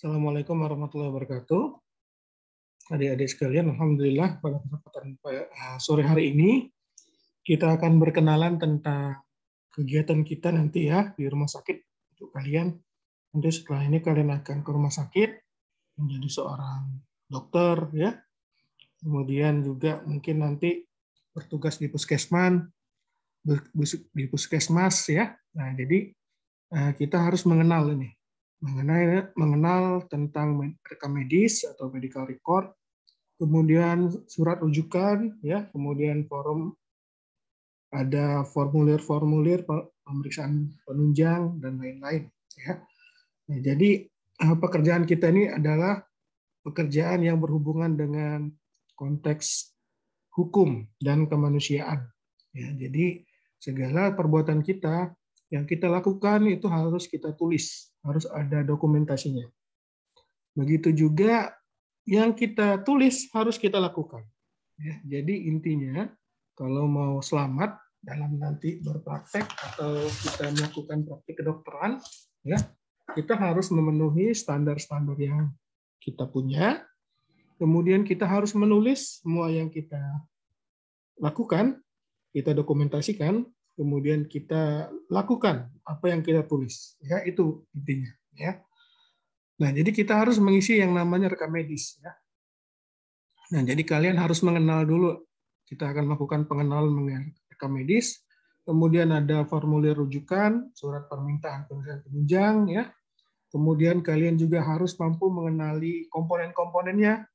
Assalamualaikum warahmatullahi wabarakatuh. Adik-adik sekalian, alhamdulillah pada kesempatan sore hari ini kita akan berkenalan tentang kegiatan kita nanti ya di rumah sakit untuk kalian. Nanti setelah ini kalian akan ke rumah sakit menjadi seorang dokter ya. Kemudian juga mungkin nanti bertugas di puskesmas ya. Nah, jadi kita harus mengenal ini, mengenal tentang rekam medis atau medical record, kemudian surat rujukan, ya, kemudian ada formulir-formulir pemeriksaan penunjang dan lain-lain. Ya. Nah, jadi pekerjaan kita ini adalah pekerjaan yang berhubungan dengan konteks hukum dan kemanusiaan. Ya, jadi segala perbuatan kita yang kita lakukan itu harus kita tulis, harus ada dokumentasinya. Begitu juga yang kita tulis harus kita lakukan. Ya, jadi intinya kalau mau selamat dalam nanti berpraktek atau kita melakukan praktik kedokteran, ya kita harus memenuhi standar-standar yang kita punya. Kemudian kita harus menulis semua yang kita lakukan, kita dokumentasikan, kemudian kita lakukan apa yang kita tulis. Ya, itu intinya. Ya. Nah, jadi kita harus mengisi yang namanya rekam medis. Ya. Nah, jadi kalian harus mengenal dulu. Kita akan melakukan pengenalan mengenai rekam medis. Kemudian ada formulir rujukan, surat permintaan penunjang, ya. Kemudian kalian juga harus mampu mengenali komponen-komponennya,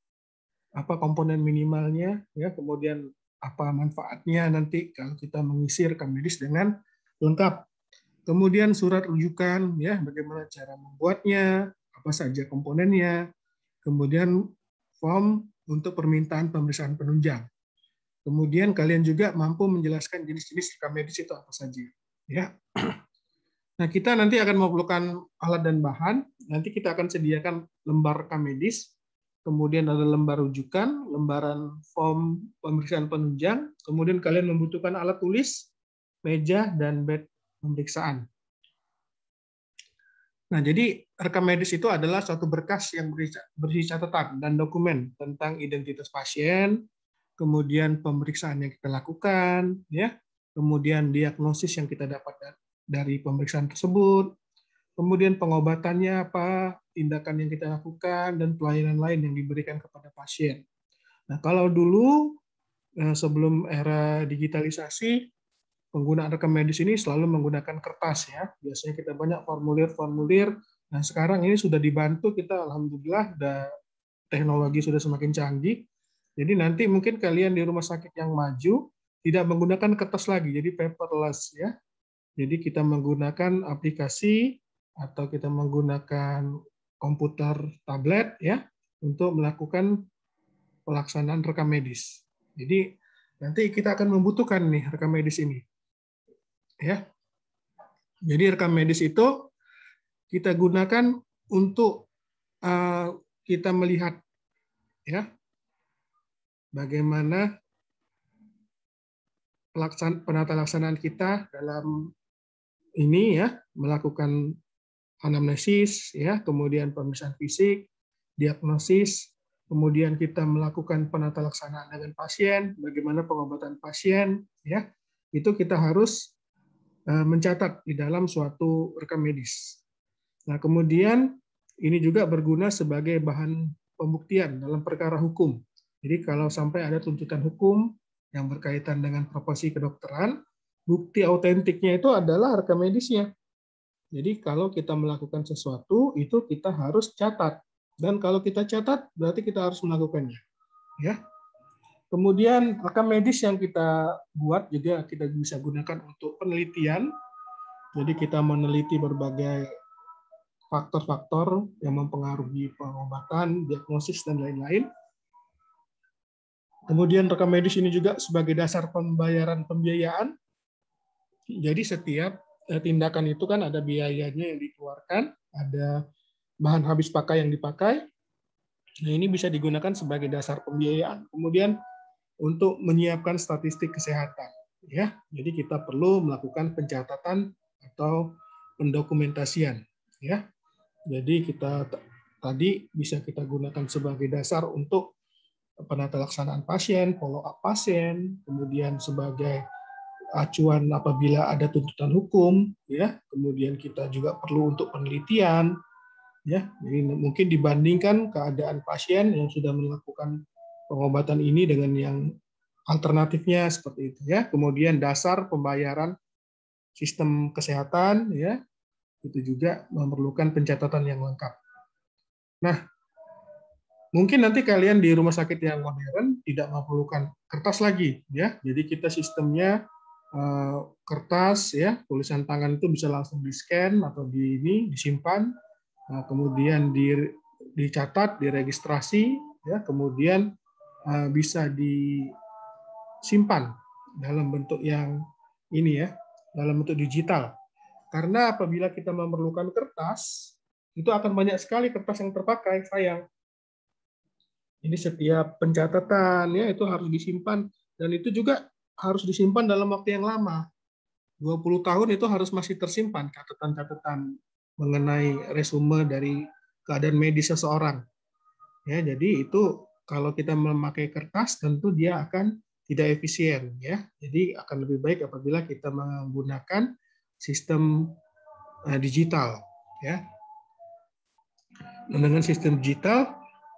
apa komponen minimalnya, ya. Kemudian apa manfaatnya nanti kalau kita mengisi rekam medis dengan lengkap. Kemudian surat rujukan, ya, bagaimana cara membuatnya, apa saja komponennya. Kemudian form untuk permintaan pemeriksaan penunjang. Kemudian kalian juga mampu menjelaskan jenis-jenis rekam medis itu apa saja. Ya. Nah, kita nanti akan memerlukan alat dan bahan. Nanti kita akan sediakan lembar rekam medis, kemudian ada lembar rujukan, lembaran form pemeriksaan penunjang, kemudian kalian membutuhkan alat tulis, meja, dan bed pemeriksaan. Nah, jadi rekam medis itu adalah suatu berkas yang berisi catatan dan dokumen tentang identitas pasien, kemudian pemeriksaan yang kita lakukan, ya, kemudian diagnosis yang kita dapat dari pemeriksaan tersebut, kemudian pengobatannya apa, tindakan yang kita lakukan, dan pelayanan lain yang diberikan kepada pasien. Nah, kalau dulu sebelum era digitalisasi, penggunaan rekam medis ini selalu menggunakan kertas ya. Biasanya kita banyak formulir-formulir. Nah, sekarang ini sudah dibantu kita, alhamdulillah, teknologi sudah semakin canggih. Jadi nanti mungkin kalian di rumah sakit yang maju tidak menggunakan kertas lagi, jadi paperless ya. Jadi kita menggunakan aplikasi atau kita menggunakan komputer tablet ya untuk melakukan pelaksanaan rekam medis. Jadi nanti kita akan membutuhkan nih rekam medis ini. Ya. Jadi rekam medis itu kita gunakan untuk kita melihat ya bagaimana penata laksanaan kita dalam ini ya, melakukan anamnesis ya, kemudian pemeriksaan fisik, diagnosis, kemudian kita melakukan penata laksanaan dengan pasien, bagaimana pengobatan pasien ya. Itu kita harus mencatat di dalam suatu rekam medis. Nah, kemudian ini juga berguna sebagai bahan pembuktian dalam perkara hukum. Jadi kalau sampai ada tuntutan hukum yang berkaitan dengan profesi kedokteran, bukti autentiknya itu adalah rekam medisnya. Jadi kalau kita melakukan sesuatu, itu kita harus catat. Dan kalau kita catat, berarti kita harus melakukannya. Ya. Kemudian rekam medis yang kita buat juga kita bisa gunakan untuk penelitian. Jadi kita meneliti berbagai faktor-faktor yang mempengaruhi pengobatan, diagnosis, dan lain-lain. Kemudian rekam medis ini juga sebagai dasar pembiayaan. Jadi setiap tindakan itu kan ada biayanya yang dikeluarkan, ada bahan habis pakai yang dipakai. Nah, ini bisa digunakan sebagai dasar pembiayaan. Kemudian untuk menyiapkan statistik kesehatan, ya. Jadi kita perlu melakukan pencatatan atau pendokumentasian, ya. Jadi kita tadi bisa kita gunakan sebagai dasar untuk penata laksanaan pasien, follow up pasien, kemudian sebagai acuan apabila ada tuntutan hukum, ya. Kemudian kita juga perlu untuk penelitian, ya. Jadi mungkin dibandingkan keadaan pasien yang sudah melakukan pengobatan ini dengan yang alternatifnya seperti itu, ya. Kemudian dasar pembayaran sistem kesehatan, ya, itu juga memerlukan pencatatan yang lengkap. Nah, mungkin nanti kalian di rumah sakit yang modern tidak memerlukan kertas lagi, ya. Jadi kita sistemnya kertas, ya, tulisan tangan itu bisa langsung di-scan atau disimpan, kemudian dicatat, diregistrasi, ya, kemudian bisa disimpan dalam bentuk yang ini, ya, dalam bentuk digital. Karena apabila kita memerlukan kertas, itu akan banyak sekali kertas yang terpakai, sayang. Jadi setiap pencatatan, ya, itu harus disimpan, dan itu juga harus disimpan dalam waktu yang lama. 20 tahun itu harus masih tersimpan catatan-catatan mengenai resume dari keadaan medis seseorang. Ya, jadi itu kalau kita memakai kertas tentu dia akan tidak efisien, ya. Jadi akan lebih baik apabila kita menggunakan sistem digital, ya. Dan dengan sistem digital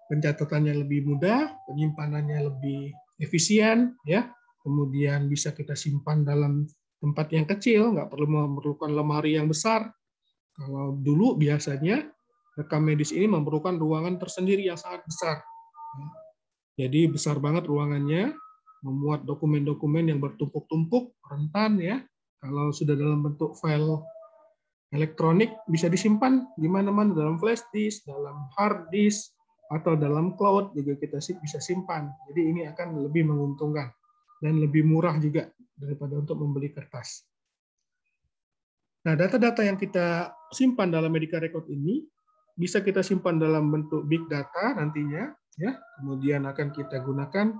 pencatatannya lebih mudah, penyimpanannya lebih efisien, ya. Kemudian bisa kita simpan dalam tempat yang kecil, nggak perlu memerlukan lemari yang besar. Kalau dulu biasanya rekam medis ini memerlukan ruangan tersendiri yang sangat besar. Jadi besar banget ruangannya, memuat dokumen-dokumen yang bertumpuk-tumpuk, rentan, ya. Kalau sudah dalam bentuk file elektronik bisa disimpan di mana-mana, dalam flash disk, dalam hard disk, atau dalam cloud juga kita bisa simpan. Jadi ini akan lebih menguntungkan dan lebih murah juga daripada untuk membeli kertas. Nah, data-data yang kita simpan dalam medical record ini bisa kita simpan dalam bentuk big data nantinya, ya. Kemudian akan kita gunakan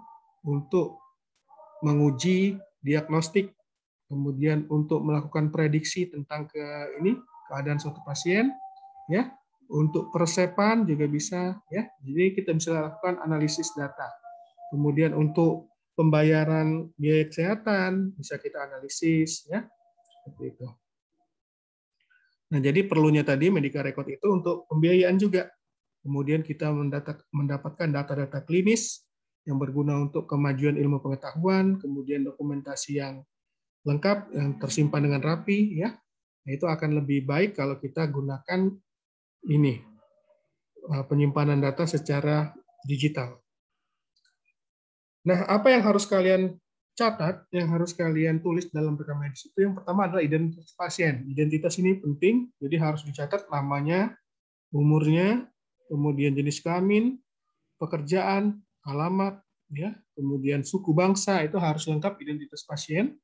untuk menguji diagnostik, kemudian untuk melakukan prediksi tentang keadaan suatu pasien, ya. Untuk persepan juga bisa, ya. Jadi kita bisa lakukan analisis data. Kemudian untuk pembayaran biaya kesehatan bisa kita analisis, ya, seperti itu. Nah, jadi perlunya tadi medical record itu untuk pembiayaan juga. Kemudian kita mendapatkan data-data klinis yang berguna untuk kemajuan ilmu pengetahuan, kemudian dokumentasi yang lengkap, yang tersimpan dengan rapi, ya. Nah, itu akan lebih baik kalau kita gunakan ini penyimpanan data secara digital. Nah, apa yang harus kalian catat, yang harus kalian tulis dalam rekam medis itu yang pertama adalah identitas pasien. Identitas ini penting, jadi harus dicatat namanya, umurnya, kemudian jenis kelamin, pekerjaan, alamat, ya, kemudian suku bangsa, itu harus lengkap identitas pasien.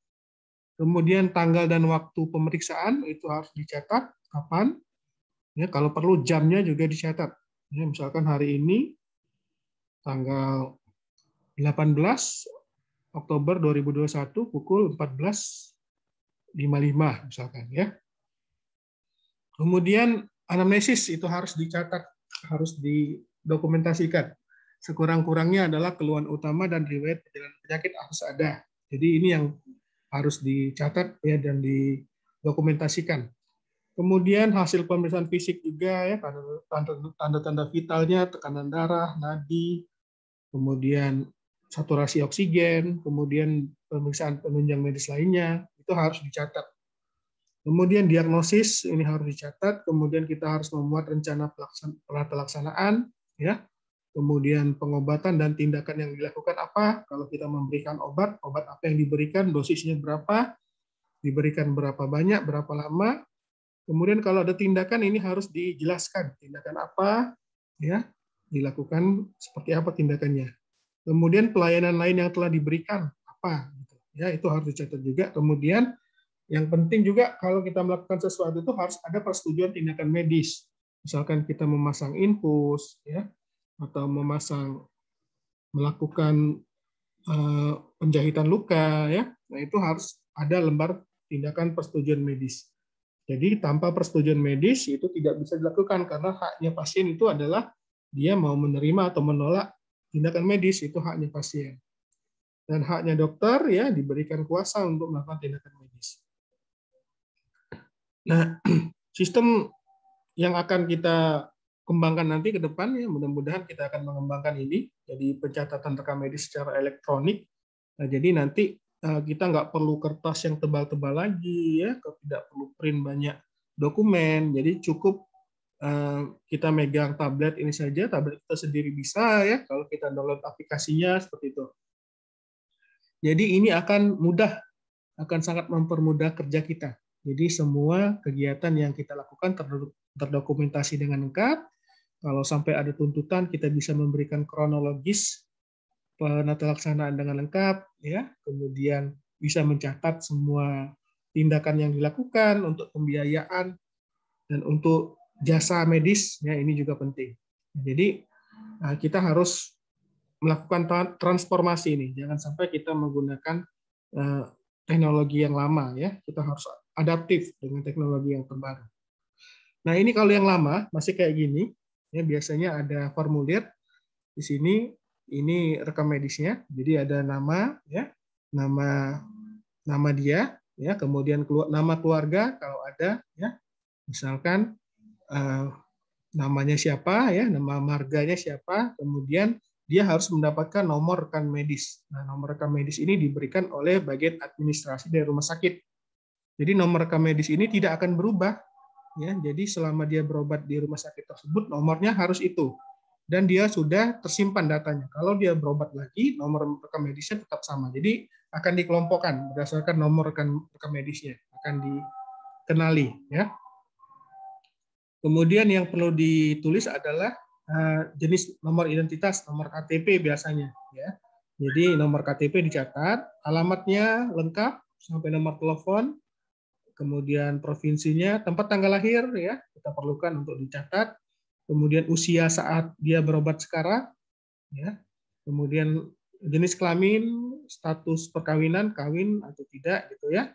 Kemudian tanggal dan waktu pemeriksaan itu harus dicatat kapan, ya, kalau perlu jamnya juga dicatat. Ya, misalkan hari ini tanggal 18 Oktober 2021 pukul 14.55 misalkan, ya. Kemudian anamnesis itu harus dicatat, harus didokumentasikan. Sekurang-kurangnya adalah keluhan utama dan riwayat perjalanan penyakit harus ada. Jadi ini yang harus dicatat, ya, dan didokumentasikan. Kemudian hasil pemeriksaan fisik juga, ya, tanda-tanda vitalnya, tekanan darah, nadi, kemudian saturasi oksigen, kemudian pemeriksaan penunjang medis lainnya, itu harus dicatat. Kemudian diagnosis ini harus dicatat, kemudian kita harus memuat rencana pelaksanaan, ya. Kemudian pengobatan dan tindakan yang dilakukan apa, kalau kita memberikan obat apa yang diberikan, dosisnya berapa, diberikan berapa banyak, berapa lama. Kemudian kalau ada tindakan ini harus dijelaskan, tindakan apa, ya, dilakukan seperti apa tindakannya. Kemudian pelayanan lain yang telah diberikan apa, ya, itu harus dicatat juga. Kemudian yang penting juga kalau kita melakukan sesuatu itu harus ada persetujuan tindakan medis. Misalkan kita memasang infus, ya, atau melakukan penjahitan luka, ya. Nah, itu harus ada lembar tindakan persetujuan medis. Jadi tanpa persetujuan medis itu tidak bisa dilakukan karena haknya pasien itu adalah dia mau menerima atau menolak tindakan medis, itu haknya pasien. Dan haknya dokter ya diberikan kuasa untuk melakukan tindakan medis. Nah, sistem yang akan kita kembangkan nanti ke depan ya, mudah-mudahan kita akan mengembangkan ini jadi pencatatan rekam medis secara elektronik. Nah, jadi nanti kita nggak perlu kertas yang tebal-tebal lagi ya, tidak perlu print banyak dokumen. Jadi cukup kita megang tablet ini saja, tablet kita sendiri bisa ya kalau kita download aplikasinya seperti itu. Jadi ini akan mudah, akan sangat mempermudah kerja kita. Jadi semua kegiatan yang kita lakukan terdokumentasi dengan lengkap. Kalau sampai ada tuntutan, kita bisa memberikan kronologis penata laksanaan dengan lengkap, ya. Kemudian bisa mencatat semua tindakan yang dilakukan untuk pembiayaan dan untuk jasa medis, ya ini juga penting. Jadi kita harus melakukan transformasi ini. Jangan sampai kita menggunakan teknologi yang lama, ya. Kita harus adaptif dengan teknologi yang terbaru. Nah ini kalau yang lama masih kayak gini, ya biasanya ada formulir di sini. Ini rekam medisnya. Jadi ada nama, ya, nama dia, ya, kemudian nama keluarga kalau ada, ya, misalkan namanya siapa, ya, nama marganya siapa, kemudian dia harus mendapatkan nomor rekan medis. Nah, nomor rekan medis ini diberikan oleh bagian administrasi dari rumah sakit. Jadi nomor rekan medis ini tidak akan berubah, ya. Jadi selama dia berobat di rumah sakit tersebut, nomornya harus itu. Dan dia sudah tersimpan datanya. Kalau dia berobat lagi, nomor rekam medisnya tetap sama. Jadi akan dikelompokkan berdasarkan nomor rekam medisnya, akan dikenali, ya. Kemudian yang perlu ditulis adalah jenis nomor identitas, nomor KTP biasanya, ya. Jadi nomor KTP dicatat, alamatnya lengkap sampai nomor telepon, kemudian provinsinya, tempat tanggal lahir, ya kita perlukan untuk dicatat, kemudian usia saat dia berobat sekarang, ya, kemudian jenis kelamin, status perkawinan, kawin atau tidak, gitu ya,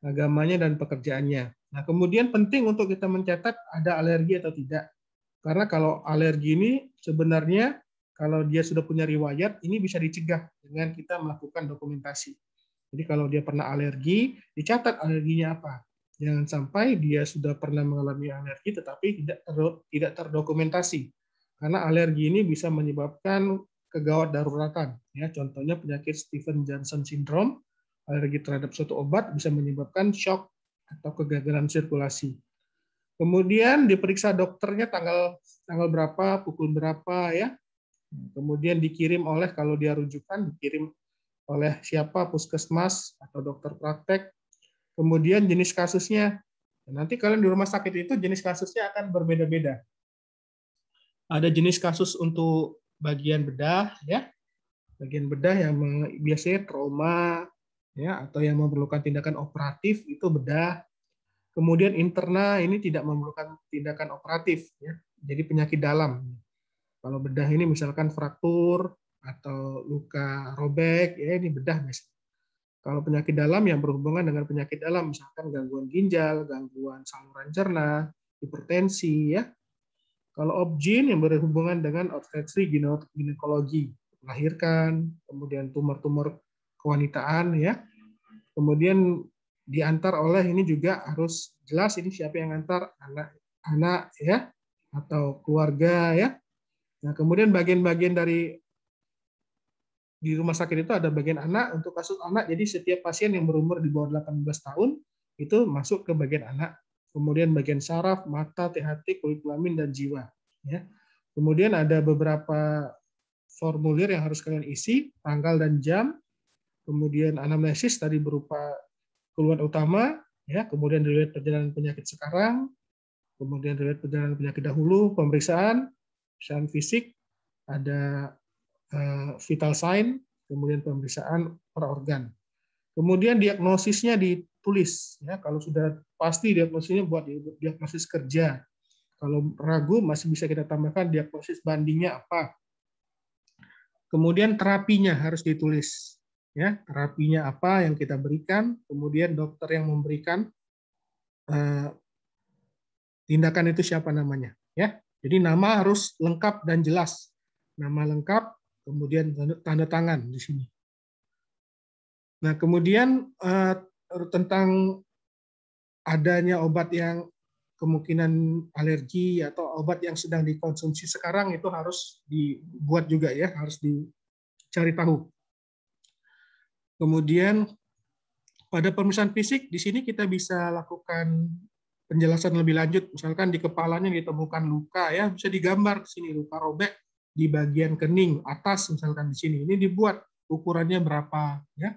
agamanya dan pekerjaannya. Nah, kemudian penting untuk kita mencatat ada alergi atau tidak. Karena kalau alergi ini sebenarnya kalau dia sudah punya riwayat, ini bisa dicegah dengan kita melakukan dokumentasi. Jadi kalau dia pernah alergi, dicatat alerginya apa. Jangan sampai dia sudah pernah mengalami alergi tetapi tidak terdokumentasi. Karena alergi ini bisa menyebabkan kegawat daruratan. Ya, contohnya penyakit Stevens-Johnson syndrome, alergi terhadap suatu obat bisa menyebabkan shock atau kegagalan sirkulasi. Kemudian diperiksa dokternya tanggal berapa, pukul berapa, ya. Kemudian dikirim oleh, kalau dia rujukan, dikirim oleh siapa, puskesmas atau dokter praktek. Kemudian jenis kasusnya. Nanti kalian di rumah sakit itu jenis kasusnya akan berbeda-beda. Ada jenis kasus untuk bagian bedah, ya. Bagian bedah yang biasanya trauma, ya, atau yang memerlukan tindakan operatif itu bedah. Kemudian interna ini tidak memerlukan tindakan operatif, ya. Jadi penyakit dalam. Kalau bedah ini misalkan fraktur atau luka robek, ya ini bedah biasanya. Kalau penyakit dalam yang berhubungan dengan penyakit dalam, misalkan gangguan ginjal, gangguan saluran cerna, hipertensi, ya. Kalau obgyn yang berhubungan dengan obstetri ginekologi, melahirkan, kemudian tumor-tumor kewanitaan, ya. Kemudian diantar oleh, ini juga harus jelas ini siapa yang antar, anak, ya, atau keluarga, ya. Nah, kemudian bagian-bagian di rumah sakit itu ada bagian anak. Untuk kasus anak, jadi setiap pasien yang berumur di bawah 18 tahun itu masuk ke bagian anak. Kemudian bagian saraf, mata, THT, kulit kelamin, dan jiwa. Ya. Kemudian ada beberapa formulir yang harus kalian isi, tanggal dan jam. Kemudian anamnesis tadi berupa keluhan utama, ya. Kemudian riwayat perjalanan penyakit sekarang, kemudian riwayat perjalanan penyakit dahulu, pemeriksaan fisik, ada vital sign, kemudian pemeriksaan per organ. Kemudian diagnosisnya ditulis, ya. Kalau sudah pasti diagnosisnya buat diagnosis kerja. Kalau ragu masih bisa kita tambahkan diagnosis bandingnya apa. Kemudian terapinya harus ditulis, ya. Terapinya apa yang kita berikan, kemudian dokter yang memberikan tindakan itu siapa namanya, ya. Jadi nama harus lengkap dan jelas. Nama lengkap, kemudian tanda tangan di sini. Nah, kemudian tentang adanya obat yang kemungkinan alergi atau obat yang sedang dikonsumsi sekarang itu harus dibuat juga ya, harus dicari tahu. Kemudian pada pemeriksaan fisik di sini kita bisa lakukan penjelasan lebih lanjut. Misalkan di kepalanya ditemukan luka ya, bisa digambar di sini luka robek di bagian kening atas misalkan di sini. Ini dibuat ukurannya berapa ya.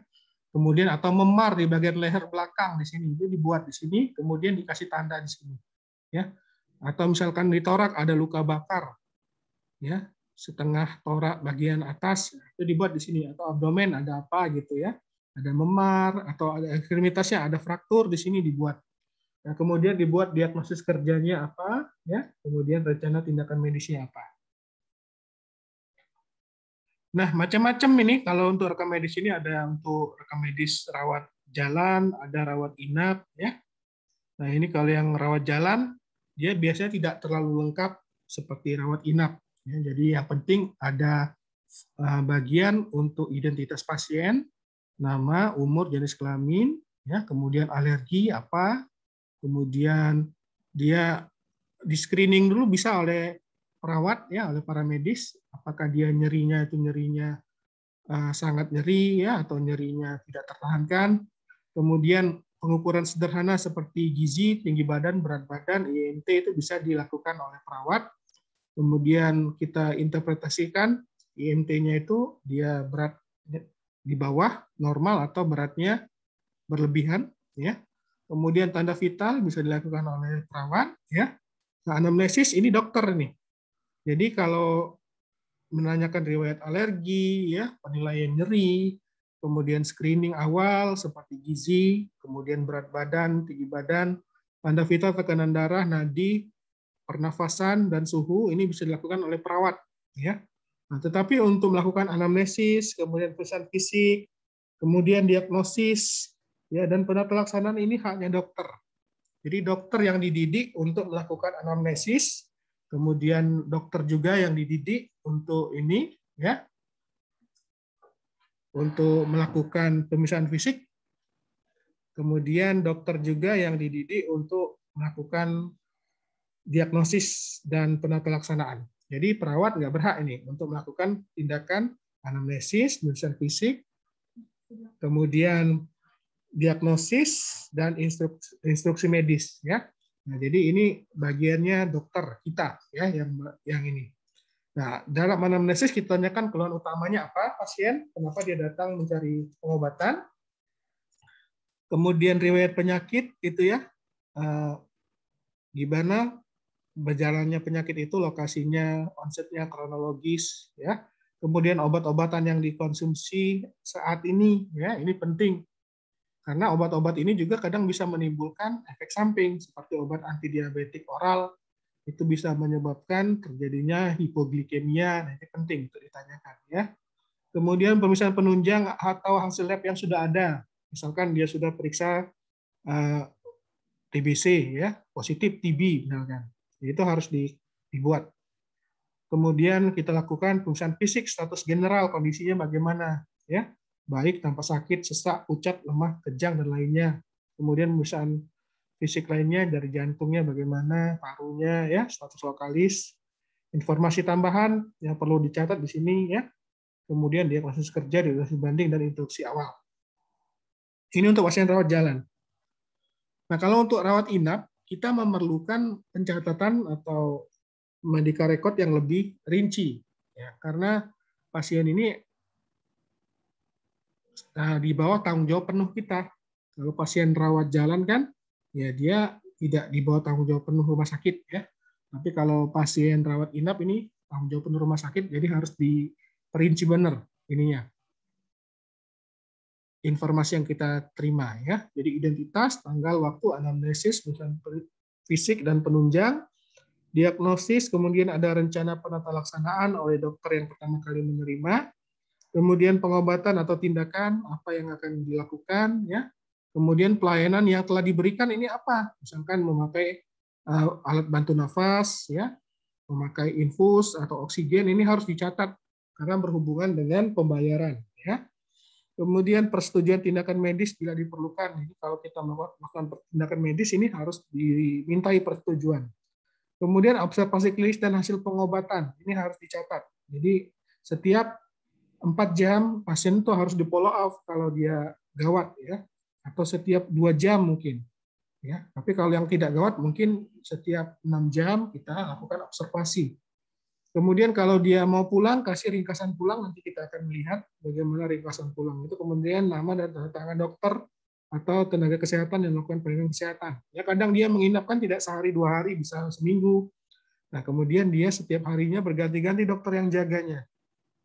Kemudian atau memar di bagian leher belakang di sini, itu dibuat di sini, kemudian dikasih tanda di sini, ya. Atau misalkan di torak ada luka bakar, ya, setengah torak bagian atas itu dibuat di sini, atau abdomen ada apa gitu ya, ada memar atau ada ekstremitasnya ada fraktur di sini dibuat. Nah, kemudian dibuat diagnosis kerjanya apa, ya, kemudian rencana tindakan medisnya apa. Nah, macam-macam ini kalau untuk rekam medis ini ada untuk rekam medis rawat jalan, ada rawat inap, ya. Nah, ini kalau yang rawat jalan, dia biasanya tidak terlalu lengkap seperti rawat inap. Ya, jadi yang penting ada bagian untuk identitas pasien, nama, umur, jenis kelamin, ya, kemudian alergi apa, kemudian dia di screening dulu bisa oleh perawat ya, oleh para medis, apakah dia nyerinya itu nyerinya sangat nyeri ya atau nyerinya tidak tertahankan. Kemudian pengukuran sederhana seperti gizi, tinggi badan, berat badan, IMT itu bisa dilakukan oleh perawat. Kemudian kita interpretasikan IMT-nya itu dia berat di bawah normal atau beratnya berlebihan ya. Kemudian tanda vital bisa dilakukan oleh perawat ya. Nah, anamnesis ini dokter nih. Jadi kalau menanyakan riwayat alergi, ya, penilaian nyeri, kemudian screening awal seperti gizi, kemudian berat badan, tinggi badan, tanda vital, tekanan darah, nadi, pernafasan dan suhu ini bisa dilakukan oleh perawat, ya. Nah, tetapi untuk melakukan anamnesis, kemudian pemeriksaan fisik, kemudian diagnosis, ya, dan penata pelaksanaan ini haknya dokter. Jadi dokter yang dididik untuk melakukan anamnesis, kemudian dokter juga yang dididik untuk ini, ya, untuk melakukan pemeriksaan fisik, kemudian dokter juga yang dididik untuk melakukan diagnosis dan penata laksanaan. Jadi perawat nggak berhak ini untuk melakukan tindakan anamnesis, pemeriksaan fisik, kemudian diagnosis dan instruksi medis ya. Nah, jadi ini bagiannya dokter kita ya yang ini. Nah, dalam anamnesis kita tanyakan keluhan utamanya apa pasien, kenapa dia datang mencari pengobatan. Kemudian riwayat penyakit itu ya. Gimana berjalannya penyakit itu, lokasinya, onsetnya, kronologis ya. Kemudian obat-obatan yang dikonsumsi saat ini ya, ini penting. Karena obat-obat ini juga kadang bisa menimbulkan efek samping seperti obat antidiabetik oral itu bisa menyebabkan terjadinya hipoglikemia. Nah, ini penting untuk ditanyakan ya. Kemudian pemeriksaan penunjang atau hasil lab yang sudah ada. Misalkan dia sudah periksa TBC ya, positif TB misalkan. Itu harus dibuat. Kemudian kita lakukan pemeriksaan fisik status general, kondisinya bagaimana ya. Baik tanpa sakit, sesak, pucat, lemah, kejang, dan lainnya. Kemudian pemeriksaan fisik lainnya dari jantungnya bagaimana, parunya, ya, status lokalis. Informasi tambahan yang perlu dicatat di sini, ya. Kemudian diagnosis kerja, diagnosis banding, dan instruksi awal. Ini untuk pasien rawat jalan. Nah, kalau untuk rawat inap, kita memerlukan pencatatan atau medical record yang lebih rinci, ya, karena pasien ini di bawah tanggung jawab penuh kita. Kalau pasien rawat jalan kan, ya dia tidak di bawah tanggung jawab penuh rumah sakit ya. Tapi kalau pasien rawat inap ini tanggung jawab penuh rumah sakit, jadi harus diperinci benar ininya. Informasi yang kita terima ya. Jadi identitas, tanggal, waktu, anamnesis, fisik dan penunjang, diagnosis, kemudian ada rencana penata laksanaan oleh dokter yang pertama kali menerima. Kemudian pengobatan atau tindakan apa yang akan dilakukan ya. Kemudian pelayanan yang telah diberikan ini apa? Misalkan memakai alat bantu nafas ya. memakai infus atau oksigen, ini harus dicatat karena berhubungan dengan pembayaran, ya. Kemudian persetujuan tindakan medis bila diperlukan. Jadi kalau kita melakukan tindakan medis ini harus dimintai persetujuan. Kemudian observasi klinis dan hasil pengobatan ini harus dicatat. Jadi setiap 4 jam pasien itu harus di follow up kalau dia gawat, ya, atau setiap 2 jam mungkin, ya. Tapi kalau yang tidak gawat mungkin setiap 6 jam kita lakukan observasi. Kemudian kalau dia mau pulang, kasih ringkasan pulang, nanti kita akan melihat bagaimana ringkasan pulang itu. Kemudian nama dan tanda tangan dokter atau tenaga kesehatan yang melakukan pelayanan kesehatan. Ya, kadang dia menginapkan tidak sehari 2 hari, bisa seminggu. Nah, kemudian dia setiap harinya berganti-ganti dokter yang jaganya.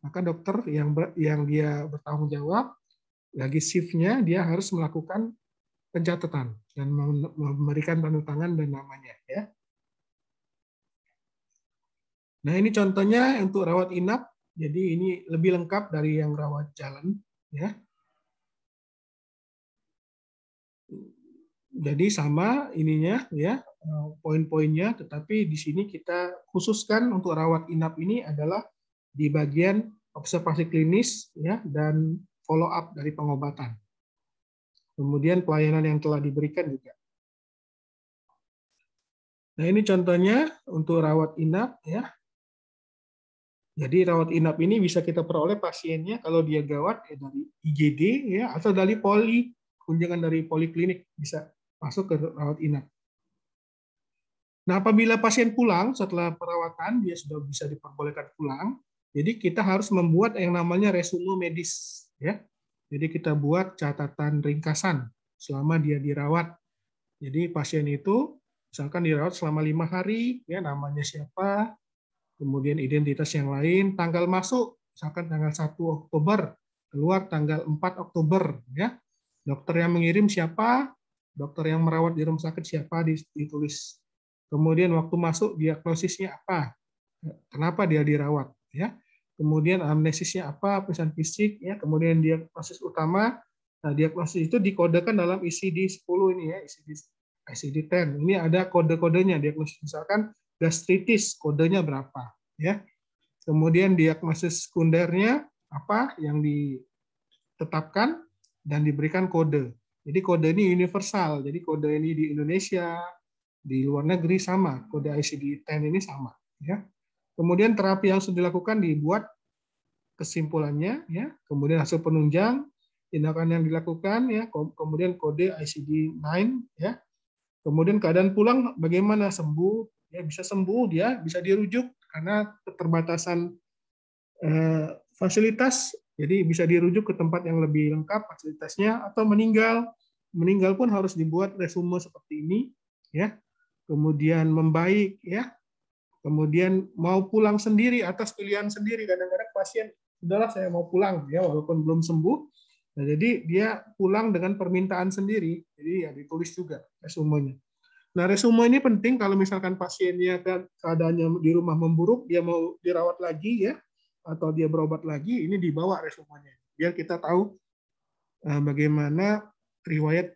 Maka dokter yang dia bertanggung jawab, lagi shift-nya, dia harus melakukan pencatatan dan memberikan tanda tangan dan namanya, ya. Nah, ini contohnya untuk rawat inap. Jadi ini lebih lengkap dari yang rawat jalan, ya. Jadi sama ininya, ya, poin-poinnya, tetapi di sini kita khususkan untuk rawat inap ini adalah di bagian observasi klinis, ya, dan follow up dari pengobatan. Kemudian pelayanan yang telah diberikan juga. Nah, ini contohnya untuk rawat inap, ya. Jadi rawat inap ini bisa kita peroleh pasiennya kalau dia gawat dari IGD, ya, atau dari kunjungan dari poliklinik bisa masuk ke rawat inap. Nah, apabila pasien pulang setelah perawatan, dia sudah bisa diperbolehkan pulang. Jadi kita harus membuat yang namanya resume medis, ya. Jadi kita buat catatan ringkasan selama dia dirawat. Jadi pasien itu misalkan dirawat selama 5 hari, ya, namanya siapa, kemudian identitas yang lain, tanggal masuk, misalkan tanggal 1 Oktober, keluar tanggal 4 Oktober, ya. Dokter yang mengirim siapa, dokter yang merawat di rumah sakit siapa, ditulis. Kemudian waktu masuk diagnosisnya apa, kenapa dia dirawat, ya. Kemudian anamnesisnya apa, pemeriksaan fisik, ya. Kemudian diagnosis utama. Nah, diagnosis itu dikodekan dalam ICD-10 ini, ya, ICD-10. Ini ada kode-kodenya, diagnosis misalkan gastritis, kodenya berapa, ya. Kemudian diagnosis sekundernya apa yang ditetapkan dan diberikan kode. Jadi kode ini universal. Jadi kode ini di Indonesia, di luar negeri sama, kode ICD-10 ini sama, ya. Kemudian terapi yang sudah dilakukan dibuat kesimpulannya, ya. Kemudian hasil penunjang, tindakan yang dilakukan, ya. Kemudian kode ICD-9, ya. Kemudian keadaan pulang bagaimana, sembuh, ya, bisa sembuh, dia bisa dirujuk karena keterbatasan fasilitas, jadi bisa dirujuk ke tempat yang lebih lengkap fasilitasnya, atau meninggal pun harus dibuat resume seperti ini, ya. Kemudian membaik, ya. Kemudian mau pulang sendiri atas pilihan sendiri, kadang-kadang pasien sudahlah saya mau pulang, ya, walaupun belum sembuh. Nah, jadi dia pulang dengan permintaan sendiri, jadi ya ditulis juga resumenya. Nah, resume ini penting kalau misalkan pasiennya keadaannya di rumah memburuk, dia mau dirawat lagi, ya, atau dia berobat lagi, ini dibawa resumenya. Biar kita tahu bagaimana riwayat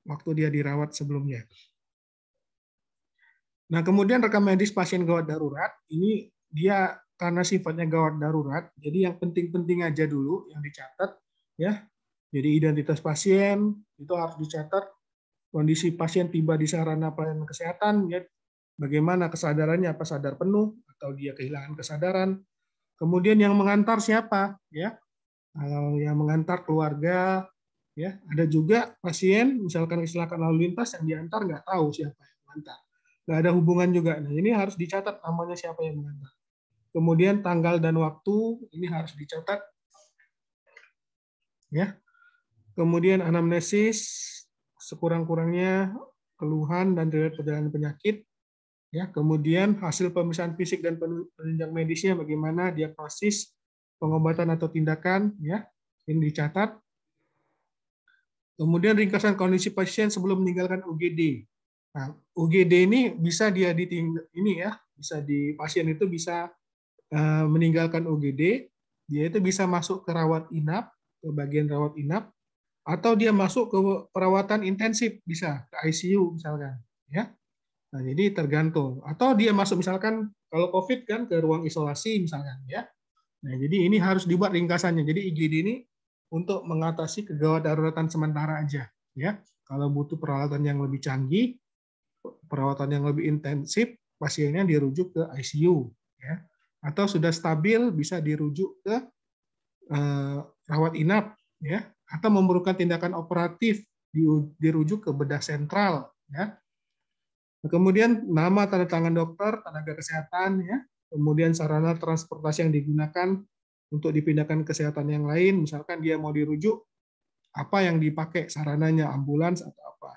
waktu dia dirawat sebelumnya. Nah, kemudian rekam medis pasien gawat darurat, ini dia karena sifatnya gawat darurat, jadi yang penting-penting aja dulu yang dicatat, ya. Jadi identitas pasien itu harus dicatat, kondisi pasien tiba di sarana pelayanan kesehatan, ya, bagaimana kesadarannya, apa sadar penuh atau dia kehilangan kesadaran. Kemudian yang mengantar siapa, ya, yang mengantar keluarga, ya. Ada juga pasien misalkan kecelakaan lalu lintas yang diantar nggak tahu siapa yang mengantar, nggak ada hubungan juga. Nah, ini harus dicatat namanya siapa yang mengantar. Kemudian tanggal dan waktu ini harus dicatat, ya. Kemudian anamnesis, sekurang-kurangnya keluhan dan riwayat perjalanan penyakit, ya. Kemudian hasil pemeriksaan fisik dan penunjang medisnya bagaimana, diagnosis, pengobatan atau tindakan, ya, ini dicatat. Kemudian ringkasan kondisi pasien sebelum meninggalkan UGD. Nah, UGD ini bisa dia bisa di pasien itu bisa meninggalkan UGD, dia itu bisa masuk ke rawat inap, ke bagian rawat inap, atau dia masuk ke perawatan intensif, bisa ke ICU misalkan, ya. Nah, jadi tergantung. Atau dia masuk misalkan kalau COVID kan ke ruang isolasi misalkan ya. Nah, jadi ini harus dibuat ringkasannya. Jadi IGD ini untuk mengatasi kegawat daruratan sementara aja ya. Kalau butuh peralatan yang lebih canggih, perawatan yang lebih intensif, pasiennya dirujuk ke ICU ya. Atau sudah stabil bisa dirujuk ke rawat inap ya, atau memerlukan tindakan operatif dirujuk ke bedah sentral ya. Kemudian nama tanda tangan dokter, tenaga kesehatan ya, kemudian sarana transportasi yang digunakan untuk dipindahkan kesehatan yang lain, misalkan dia mau dirujuk, apa yang dipakai sarananya, ambulans atau apa.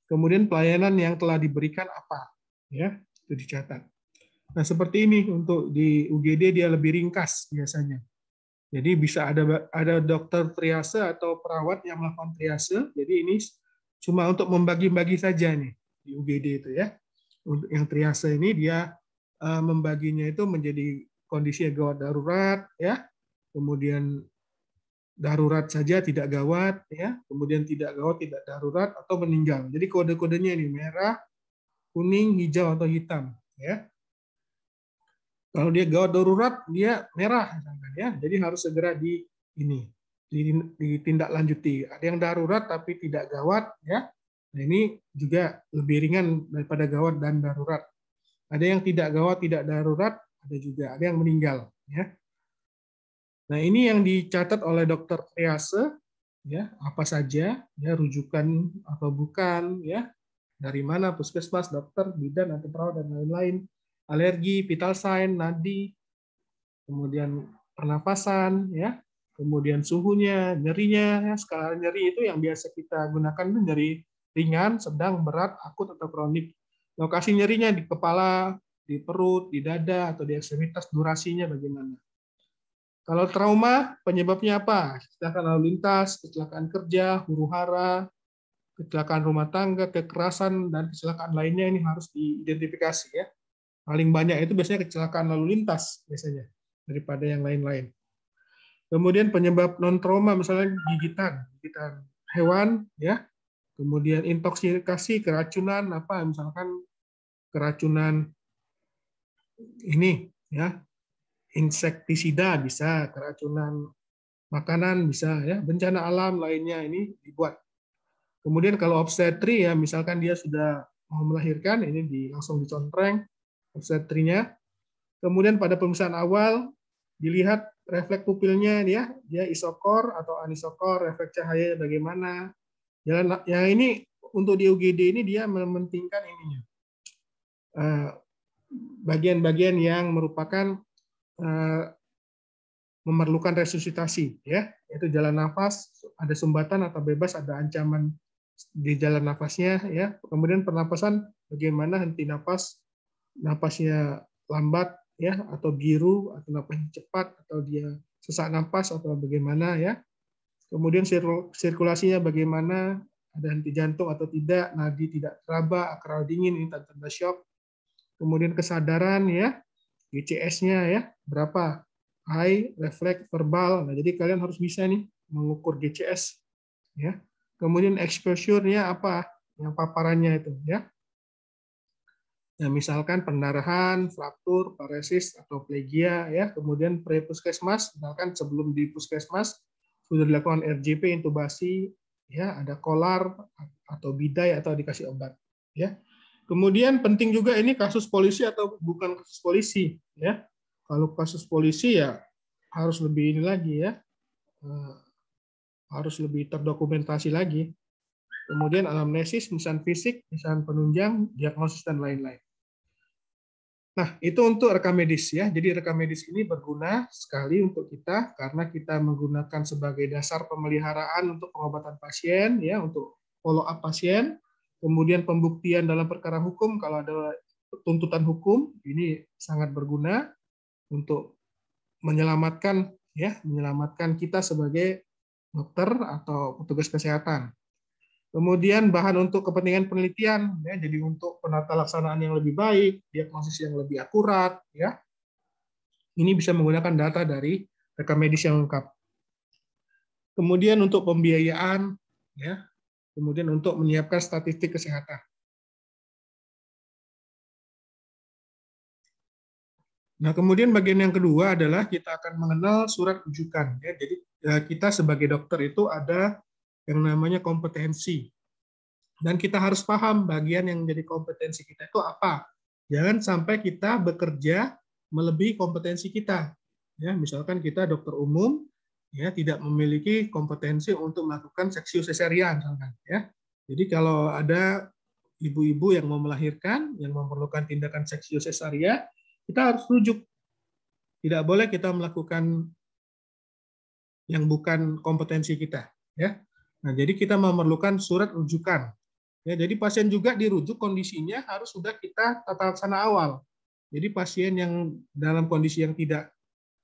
Kemudian pelayanan yang telah diberikan apa, ya itu dicatat. Nah seperti ini untuk di UGD dia lebih ringkas biasanya. Jadi bisa ada dokter triase atau perawat yang melakukan triase. Jadi ini cuma untuk membagi-bagi saja nih di UGD itu ya. Untuk yang triase ini dia membaginya itu menjadi kondisi gawat darurat ya. Kemudian darurat saja tidak gawat ya. Kemudian tidak gawat tidak darurat atau meninggal. Jadi kode-kodenya ini merah, kuning, hijau atau hitam ya. Kalau dia gawat darurat, dia merah, ya. Jadi harus segera ditindaklanjuti. Ada yang darurat tapi tidak gawat, ya. Nah ini juga lebih ringan daripada gawat dan darurat. Ada yang tidak gawat, tidak darurat, ada juga. Ada yang meninggal, ya. Nah ini yang dicatat oleh dokter triase, ya apa saja, ya rujukan atau bukan, ya dari mana puskesmas, dokter, bidan atau perawat dan lain-lain. Alergi, vital sign, nadi, kemudian pernapasan, ya, kemudian suhunya, nyerinya, ya, skala nyeri itu yang biasa kita gunakan itu nyeri ringan, sedang, berat, akut atau kronik. Lokasi nyerinya di kepala, di perut, di dada atau di ekstremitas, durasinya bagaimana. Kalau trauma, penyebabnya apa? Kecelakaan lalu lintas, kecelakaan kerja, huru-hara, kecelakaan rumah tangga, kekerasan, dan kecelakaan lainnya ini harus diidentifikasi ya. Paling banyak itu biasanya kecelakaan lalu lintas biasanya daripada yang lain-lain. Kemudian penyebab non trauma misalnya gigitan hewan ya. Kemudian intoksikasi, keracunan apa misalkan keracunan ini ya, insektisida bisa, keracunan makanan bisa ya, bencana alam lainnya ini dibuat. Kemudian kalau obstetri ya misalkan dia sudah mau melahirkan ini langsung dicontreng obstetrinya. Kemudian pada pemeriksaan awal dilihat refleks pupilnya dia isokor atau anisokor, refleks cahaya bagaimana. Yang ini untuk di UGD ini dia mementingkan ininya. Bagian-bagian yang merupakan memerlukan resusitasi ya, yaitu jalan nafas, ada sumbatan atau bebas, ada ancaman di jalan nafasnya ya. Kemudian pernapasan bagaimana henti napasnya lambat ya atau biru atau napasnya cepat atau dia sesak napas atau bagaimana ya. Kemudian sirkulasinya bagaimana, ada henti jantung atau tidak, nadi tidak teraba, akral dingin ini tanda shock. Kemudian kesadaran ya, GCS-nya ya berapa, high, refleks, verbal. Nah, jadi kalian harus bisa nih mengukur GCS ya. Kemudian exposure-nya apa? Yang paparannya itu ya. Nah, misalkan pendarahan, fraktur, paresis atau plegia ya. Kemudian pre-puskesmas, misalkan sebelum di puskesmas sudah dilakukan RJP intubasi ya, ada kolar atau bidai atau dikasih obat ya. Kemudian penting juga ini kasus polisi atau bukan kasus polisi ya. Kalau kasus polisi ya harus lebih ini lagi ya, harus lebih terdokumentasi lagi. Kemudian anamnesis, pemeriksaan fisik, pemeriksaan penunjang, diagnosis dan lain-lain. Nah, itu untuk rekam medis ya. Jadi rekam medis ini berguna sekali untuk kita karena kita menggunakan sebagai dasar pemeliharaan untuk pengobatan pasien ya, untuk follow up pasien. Kemudian pembuktian dalam perkara hukum kalau ada tuntutan hukum ini sangat berguna untuk menyelamatkan kita sebagai dokter atau petugas kesehatan. Kemudian bahan untuk kepentingan penelitian, ya, jadi untuk penata laksanaan yang lebih baik, diagnosis yang lebih akurat, ya. Ini bisa menggunakan data dari rekam medis yang lengkap. Kemudian untuk pembiayaan, ya. Kemudian untuk menyiapkan statistik kesehatan. Nah, kemudian bagian yang kedua adalah kita akan mengenal surat rujukan. Ya. Jadi kita sebagai dokter itu ada yang namanya kompetensi. Dan kita harus paham bagian yang menjadi kompetensi kita itu apa. Jangan sampai kita bekerja melebihi kompetensi kita. Ya, misalkan kita dokter umum, ya tidak memiliki kompetensi untuk melakukan seksio sesarian, misalkan. Ya. Jadi kalau ada ibu-ibu yang mau melahirkan, yang memerlukan tindakan seksio sesaria, kita harus rujuk. Tidak boleh kita melakukan yang bukan kompetensi kita. Ya. Nah, jadi kita memerlukan surat rujukan. Ya, jadi pasien juga dirujuk kondisinya harus sudah kita tata laksana awal. Jadi pasien yang dalam kondisi yang tidak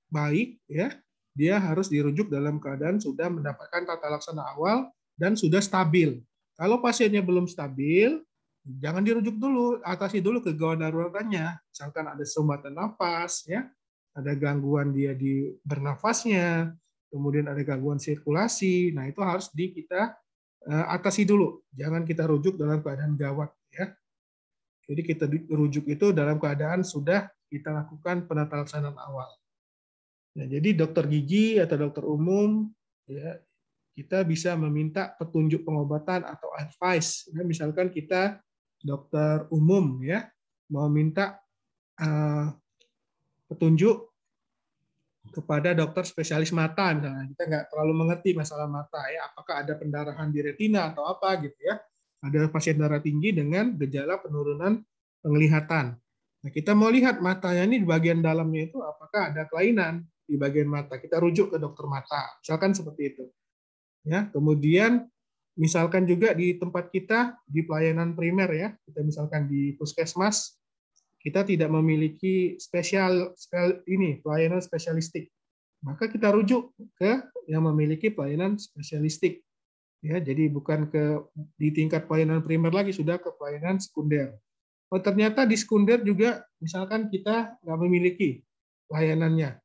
baik, ya, dia harus dirujuk dalam keadaan sudah mendapatkan tata laksana awal dan sudah stabil. Kalau pasiennya belum stabil, jangan dirujuk dulu, atasi dulu kegawat daruratannya. Misalkan ada sumbatan nafas, ya, ada gangguan dia di bernafasnya, kemudian ada gangguan sirkulasi. Nah, itu harus kita atasi dulu. Jangan kita rujuk dalam keadaan gawat, ya. Jadi kita rujuk itu dalam keadaan sudah kita lakukan penata laksanaan awal. Nah, jadi dokter gigi atau dokter umum, ya, kita bisa meminta petunjuk pengobatan atau advice. Ya, misalkan kita dokter umum, ya, mau minta petunjuk kepada dokter spesialis mata, misalnya kita nggak terlalu mengerti masalah mata, ya, apakah ada pendarahan di retina atau apa gitu, ya. Ada pasien darah tinggi dengan gejala penurunan penglihatan. Nah, kita mau lihat matanya ini di bagian dalamnya itu apakah ada kelainan di bagian mata. Kita rujuk ke dokter mata, misalkan seperti itu. Ya, kemudian misalkan juga di tempat kita di pelayanan primer, ya, kita misalkan di puskesmas, kita tidak memiliki pelayanan spesialistik, maka kita rujuk ke yang memiliki pelayanan spesialistik. Ya, jadi bukan di tingkat pelayanan primer lagi, sudah ke pelayanan sekunder. Oh, ternyata di sekunder juga misalkan kita nggak memiliki layanannya,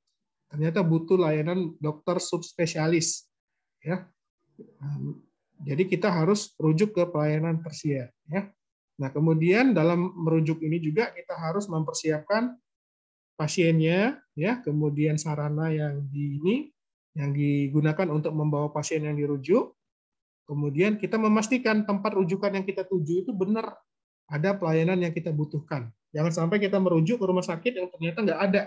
ternyata butuh layanan dokter subspesialis. Ya, jadi kita harus rujuk ke pelayanan tersier. Ya. Nah, kemudian dalam merujuk ini juga kita harus mempersiapkan pasiennya, ya, kemudian sarana yang yang digunakan untuk membawa pasien yang dirujuk. Kemudian kita memastikan tempat rujukan yang kita tuju itu benar ada pelayanan yang kita butuhkan. Jangan sampai kita merujuk ke rumah sakit yang ternyata nggak ada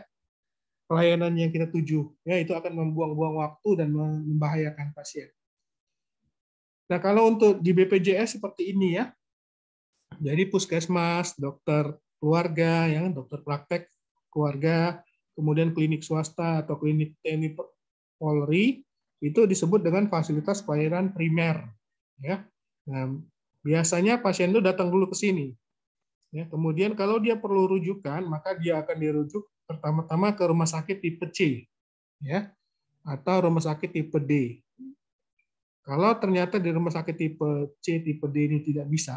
pelayanan yang kita tuju. Ya, itu akan membuang-buang waktu dan membahayakan pasien. Nah, kalau untuk di BPJS seperti ini, ya. Jadi puskesmas, dokter keluarga, ya, dokter praktek keluarga, kemudian klinik swasta atau klinik TNI Polri itu disebut dengan fasilitas pelayanan primer. Ya. Nah, biasanya pasien itu datang dulu ke sini. Ya, kemudian kalau dia perlu rujukan, maka dia akan dirujuk pertama-tama ke rumah sakit tipe C, ya, atau rumah sakit tipe D. Kalau ternyata di rumah sakit tipe C, tipe D ini tidak bisa,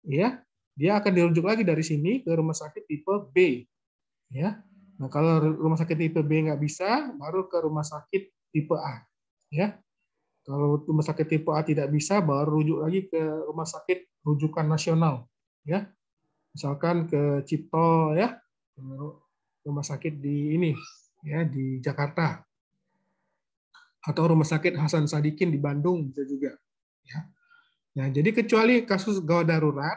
ya, dia akan dirujuk lagi dari sini ke rumah sakit tipe B, ya. Nah, kalau rumah sakit tipe B nggak bisa, baru ke rumah sakit tipe A, ya. Kalau rumah sakit tipe A tidak bisa, baru rujuk lagi ke rumah sakit rujukan nasional, ya. Misalkan ke Cipto, ya, rumah sakit di ini, ya, di Jakarta, atau rumah sakit Hasan Sadikin di Bandung bisa juga, ya. Nah, jadi kecuali kasus gawat darurat,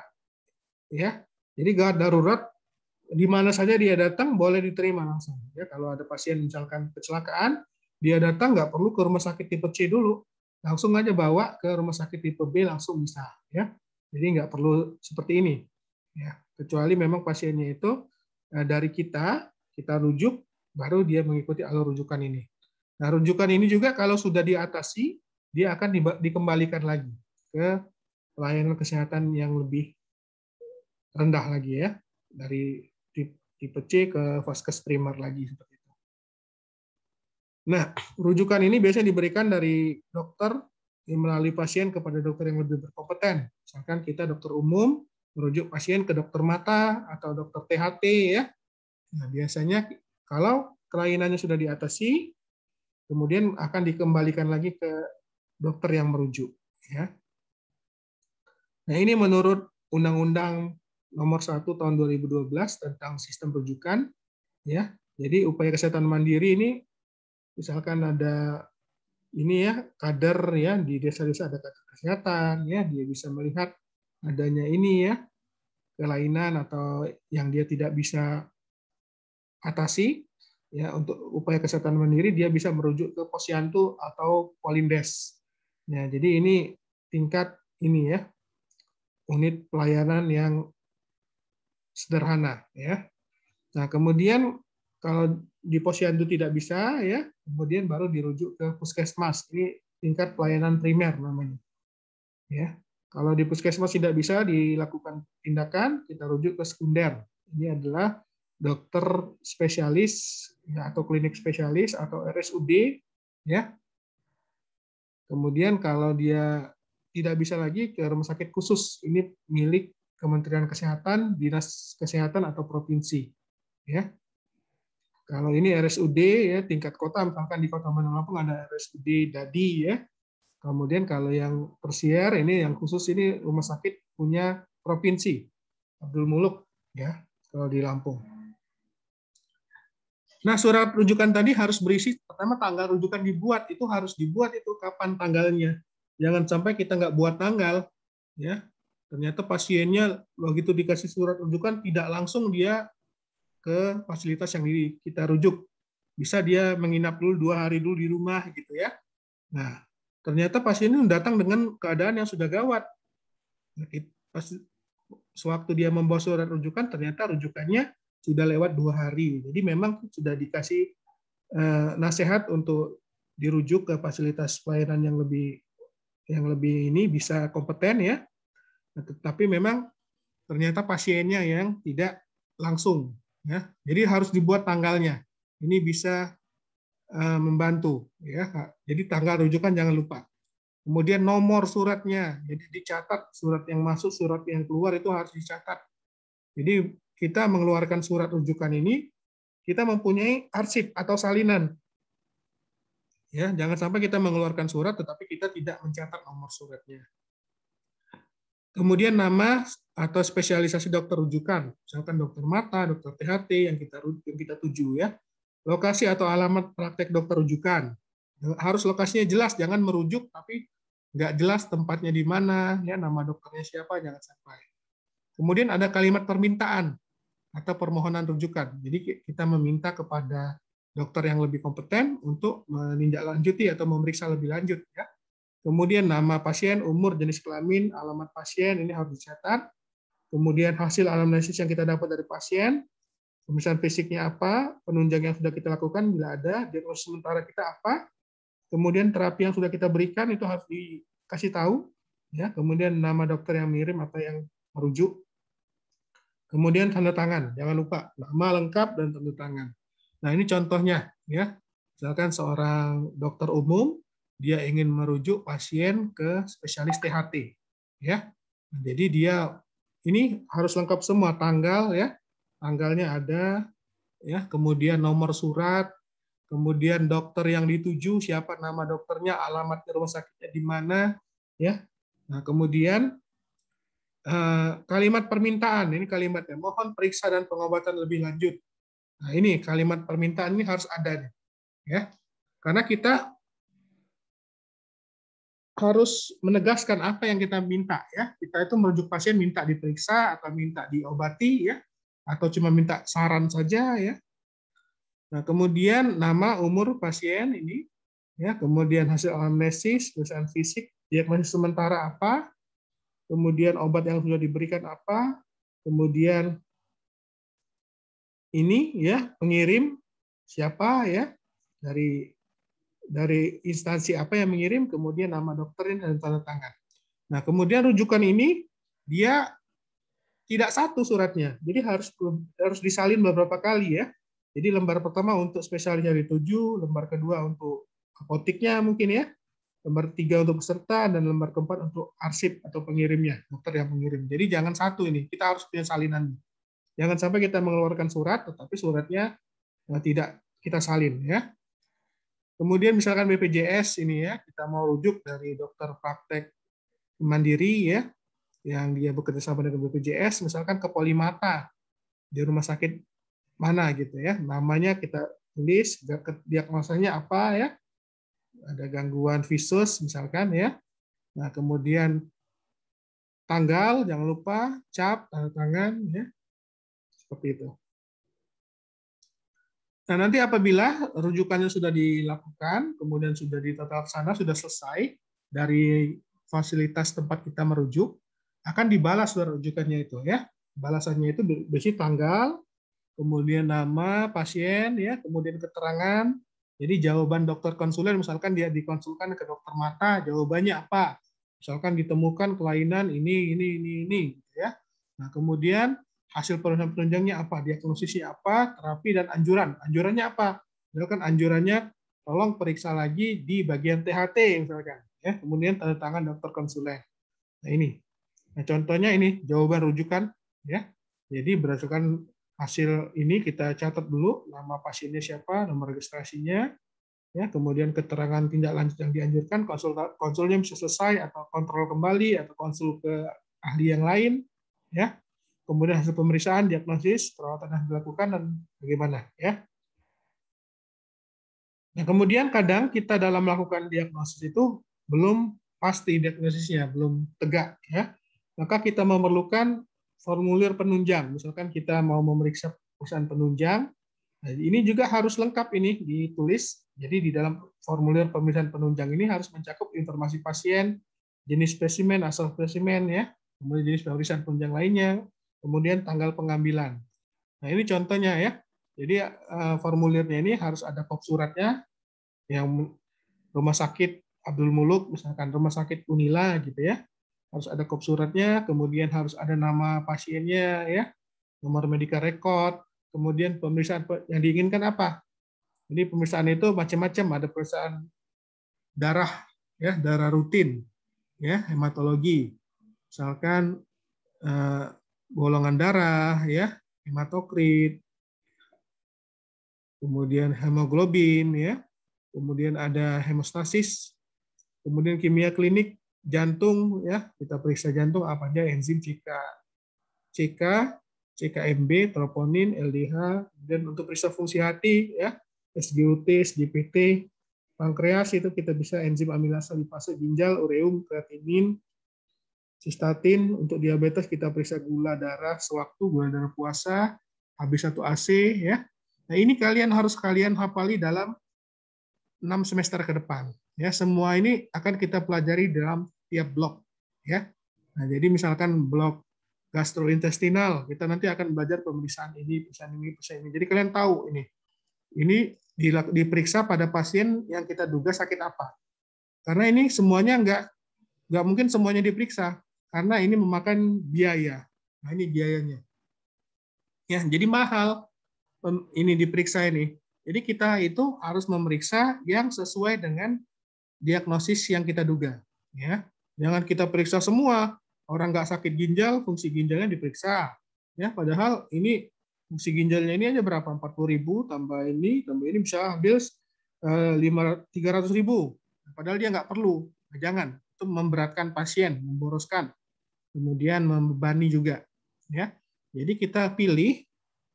ya, jadi gawat darurat di mana saja dia datang boleh diterima langsung. Ya, kalau ada pasien misalkan kecelakaan, dia datang nggak perlu ke rumah sakit tipe C dulu, langsung aja bawa ke rumah sakit tipe B langsung bisa. Ya, jadi nggak perlu seperti ini. Ya, kecuali memang pasiennya itu dari kita rujuk, baru dia mengikuti alur rujukan ini. Nah, rujukan ini juga kalau sudah diatasi, dia akan dikembalikan lagi ke pelayanan kesehatan yang lebih rendah lagi, ya, dari tipe C ke vaskes primer lagi seperti itu. Nah, rujukan ini biasanya diberikan dari dokter yang melalui pasien kepada dokter yang lebih berkompeten. Misalkan kita dokter umum merujuk pasien ke dokter mata atau dokter THT, ya. Nah, biasanya kalau kelainannya sudah diatasi, kemudian akan dikembalikan lagi ke dokter yang merujuk, ya. Nah, ini menurut Undang-Undang Nomor 1 Tahun 2012 tentang sistem rujukan, ya. Jadi upaya kesehatan mandiri ini, misalkan ada ini ya kader ya di desa-desa ada kader kesehatan ya, dia bisa melihat adanya ini ya kelainan atau yang dia tidak bisa atasi ya, untuk upaya kesehatan mandiri dia bisa merujuk ke posyandu atau polindes. Nah, jadi ini tingkat ini ya unit pelayanan yang sederhana ya. Nah, kemudian kalau di posyandu tidak bisa ya, kemudian baru dirujuk ke puskesmas. Ini tingkat pelayanan primer namanya. Ya. Kalau di puskesmas tidak bisa dilakukan tindakan, kita rujuk ke sekunder. Ini adalah dokter spesialis ya, atau klinik spesialis atau RSUD ya. Kemudian kalau dia tidak bisa lagi ke rumah sakit khusus, ini milik Kementerian Kesehatan, Dinas Kesehatan atau provinsi ya. Kalau ini RSUD ya tingkat kota, misalkan di Kota Bandar Lampung ada RSUD Dadi ya. Kemudian kalau yang tersier ini yang khusus ini rumah sakit punya provinsi Abdul Muluk ya kalau di Lampung. Nah, surat rujukan tadi harus berisi pertama tanggal rujukan dibuat, itu harus dibuat itu kapan tanggalnya. Jangan sampai kita nggak buat tanggal ya. Ternyata pasiennya begitu dikasih surat rujukan tidak langsung dia ke fasilitas yang kita rujuk. Bisa dia menginap dulu 2 hari dulu di rumah gitu ya. Nah, ternyata pasien ini datang dengan keadaan yang sudah gawat. Pas sewaktu dia membawa surat rujukan, ternyata rujukannya sudah lewat 2 hari. Jadi memang sudah dikasih nasihat untuk dirujuk ke fasilitas pelayanan yang lebih ini bisa kompeten ya. Tetapi memang ternyata pasiennya yang tidak langsung ya. Jadi harus dibuat tanggalnya. Ini bisa membantu ya. Jadi tanggal rujukan jangan lupa. Kemudian nomor suratnya. Jadi dicatat surat yang masuk, surat yang keluar itu harus dicatat. Jadi kita mengeluarkan surat rujukan ini, kita mempunyai arsip atau salinan. Ya, jangan sampai kita mengeluarkan surat tetapi kita tidak mencatat nomor suratnya. Kemudian nama atau spesialisasi dokter rujukan, misalkan dokter mata, dokter THT yang kita tuju ya. Lokasi atau alamat praktek dokter rujukan. Harus lokasinya jelas, jangan merujuk tapi nggak jelas tempatnya di mana, ya nama dokternya siapa, jangan sampai. Kemudian ada kalimat permintaan atau permohonan rujukan. Jadi kita meminta kepada dokter yang lebih kompeten untuk menindaklanjuti atau memeriksa lebih lanjut ya. Kemudian nama pasien, umur, jenis kelamin, alamat pasien ini harus dicatat. Kemudian hasil anamnesis yang kita dapat dari pasien, pemeriksaan fisiknya apa, penunjang yang sudah kita lakukan bila ada, diagnosis sementara kita apa, kemudian terapi yang sudah kita berikan itu harus dikasih tahu, ya. Kemudian nama dokter yang mengirim atau yang merujuk. Kemudian tanda tangan, jangan lupa nama lengkap dan tanda tangan. Nah ini contohnya, ya. Misalkan seorang dokter umum dia ingin merujuk pasien ke spesialis THT, ya. Jadi dia ini harus lengkap semua, tanggal ya, tanggalnya ada, ya. Kemudian nomor surat, kemudian dokter yang dituju, siapa nama dokternya, alamat rumah sakitnya di mana, ya. Nah kemudian kalimat permintaan, ini kalimatnya, mohon periksa dan pengobatan lebih lanjut. Nah ini kalimat permintaan ini harus ada, ya. Karena kita harus menegaskan apa yang kita minta ya. Kita itu merujuk pasien minta diperiksa atau minta diobati ya, atau cuma minta saran saja ya. Nah, kemudian nama, umur pasien ini ya, kemudian hasil anamnesis, pemeriksaan fisik, diagnosis sementara apa, kemudian obat yang sudah diberikan apa, kemudian ini ya, pengirim siapa ya, dari instansi apa yang mengirim, kemudian nama dokterin dan tanda tangan. Nah, kemudian rujukan ini dia tidak satu suratnya, jadi harus disalin beberapa kali ya. Jadi lembar pertama untuk spesialis yang dituju, lembar kedua untuk apotiknya mungkin ya, lembar 3 untuk peserta, dan lembar keempat untuk arsip atau pengirimnya, dokter yang mengirim. Jadi jangan satu ini, kita harus punya salinan. Jangan sampai kita mengeluarkan surat, tetapi suratnya tidak kita salin ya. Kemudian misalkan BPJS ini ya, kita mau rujuk dari dokter praktek mandiri ya, yang dia bekerja sama dengan BPJS, misalkan ke Polimata di rumah sakit mana gitu ya. Namanya kita tulis, diagnosanya apa ya. Ada gangguan visus misalkan ya. Nah, kemudian tanggal, jangan lupa, cap, tanda tangan, ya, seperti itu. Nah, nanti apabila rujukannya sudah dilakukan, kemudian sudah ditata laksana, sudah selesai dari fasilitas tempat kita merujuk, akan dibalas surat rujukannya itu ya. Balasannya itu berisi tanggal, kemudian nama pasien, ya, kemudian keterangan. Jadi jawaban dokter konsulen, misalkan dia dikonsulkan ke dokter mata, jawabannya apa? Misalkan ditemukan kelainan ini, gitu ya. Nah, kemudian hasil pemeriksaan penunjangnya apa? Diagnosisnya apa? Terapi dan anjuran. Anjurannya apa? Misalkan anjurannya tolong periksa lagi di bagian THT misalkan, ya. Kemudian tanda tangan dokter konsulen. Nah, ini. Nah, contohnya ini jawaban rujukan, ya. Jadi berdasarkan hasil ini kita catat dulu nama pasiennya siapa, nomor registrasinya, ya, kemudian keterangan tindak lanjut yang dianjurkan, konsulnya bisa selesai atau kontrol kembali atau konsul ke ahli yang lain, ya. Kemudian hasil pemeriksaan, diagnosis, perawatan yang dilakukan dan bagaimana, ya. Nah, kemudian kadang kita dalam melakukan diagnosis itu belum pasti diagnosisnya, belum tegak, ya. Maka kita memerlukan formulir penunjang. Misalkan kita mau memeriksa perusahaan penunjang, nah, ini juga harus lengkap ini ditulis. Jadi di dalam formulir pemeriksaan penunjang ini harus mencakup informasi pasien, jenis spesimen, asal spesimen, ya, kemudian jenis pemeriksaan penunjang lainnya, kemudian tanggal pengambilan. Nah, ini contohnya ya. Jadi formulirnya ini harus ada kop suratnya, yang rumah sakit Abdul Muluk, misalkan rumah sakit Unila gitu ya. Harus ada kop suratnya, kemudian harus ada nama pasiennya ya, nomor medical record, kemudian pemeriksaan yang diinginkan apa. Jadi pemeriksaan itu macam-macam, ada pemeriksaan darah ya, darah rutin ya, hematologi. Misalkan golongan darah ya, hematokrit, kemudian hemoglobin ya, kemudian ada hemostasis, kemudian kimia klinik jantung ya, kita periksa jantung apa aja, enzim CK, CKMB, troponin, LDH, dan untuk periksa fungsi hati ya, SGUT, SGPT, pankreas itu kita bisa enzim amilasa lipase ginjal, ureum, kreatinin, sistatin. Untuk diabetes kita periksa gula darah sewaktu, gula darah puasa, HB1AC ya. Nah, ini harus kalian hafali dalam 6 semester ke depan. Ya, semua ini akan kita pelajari dalam tiap blok ya. Nah, jadi misalkan blok gastrointestinal, kita nanti akan belajar pemeriksaan ini, pemeriksaan ini, pemeriksaan ini. Jadi kalian tahu ini. Ini diperiksa pada pasien yang kita duga sakit apa. Karena ini semuanya nggak mungkin semuanya diperiksa, karena ini memakan biaya. Nah, ini biayanya. Ya, jadi mahal ini diperiksa ini. Jadi kita itu harus memeriksa yang sesuai dengan diagnosis yang kita duga. Ya, jangan kita periksa semua. Orang nggak sakit ginjal, fungsi ginjalnya diperiksa. Ya, padahal ini fungsi ginjalnya ini aja berapa? 40.000 tambah ini bisa ambil 300.000. Padahal dia nggak perlu. Nah, jangan. Itu memberatkan pasien, memboroskan, kemudian membebani juga. Ya, jadi kita pilih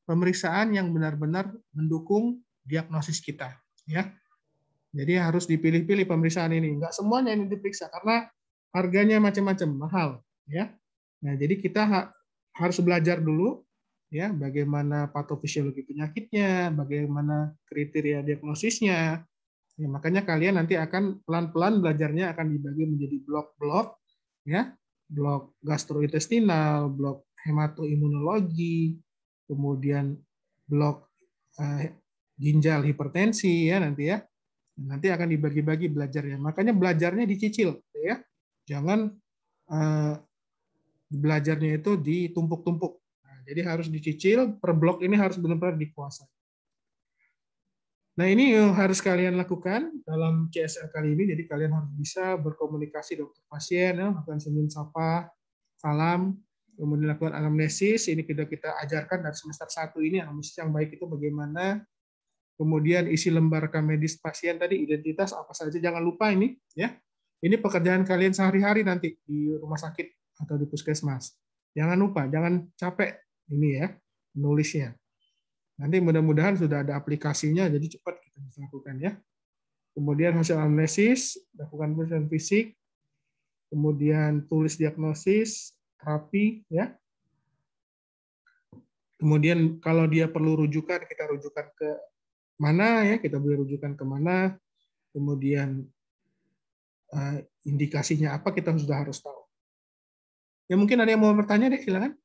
pemeriksaan yang benar-benar mendukung diagnosis kita. Ya, jadi harus dipilih-pilih pemeriksaan ini. Enggak semuanya ini diperiksa karena harganya macam-macam, mahal. Ya. Nah, jadi kita harus belajar dulu ya bagaimana patofisiologi penyakitnya, bagaimana kriteria diagnosisnya. Ya, makanya kalian nanti akan pelan-pelan belajarnya akan dibagi menjadi blok-blok, ya, blok gastrointestinal, blok hematoimunologi, kemudian blok ginjal hipertensi ya nanti ya. Nanti akan dibagi-bagi belajarnya. Makanya belajarnya dicicil, ya. Jangan belajarnya itu ditumpuk-tumpuk. Nah, jadi harus dicicil. Per blok ini harus benar-benar dikuasai. Nah, ini yang harus kalian lakukan dalam CSR kali ini. Jadi kalian harus bisa berkomunikasi dokter pasien, ya, melakukan senyum sapa, salam, kemudian lakukan anamnesis. Ini kita ajarkan dari semester 1 ini anamnesis yang baik itu bagaimana. Kemudian isi lembar rekam medis pasien tadi, identitas apa saja, jangan lupa ini ya. Ini pekerjaan kalian sehari-hari nanti di rumah sakit atau di puskesmas. Jangan lupa, jangan capek ini ya, menulisnya. Nanti mudah-mudahan sudah ada aplikasinya, jadi cepat kita bisa lakukan ya. Kemudian hasil analisis, lakukan pemeriksaan fisik, kemudian tulis diagnosis, terapi, ya. Kemudian kalau dia perlu rujukan, kita rujukan ke mana ya, kita beri rujukan ke mana. Kemudian indikasinya apa kita sudah harus tahu. Ya mungkin ada yang mau bertanya deh, silakan.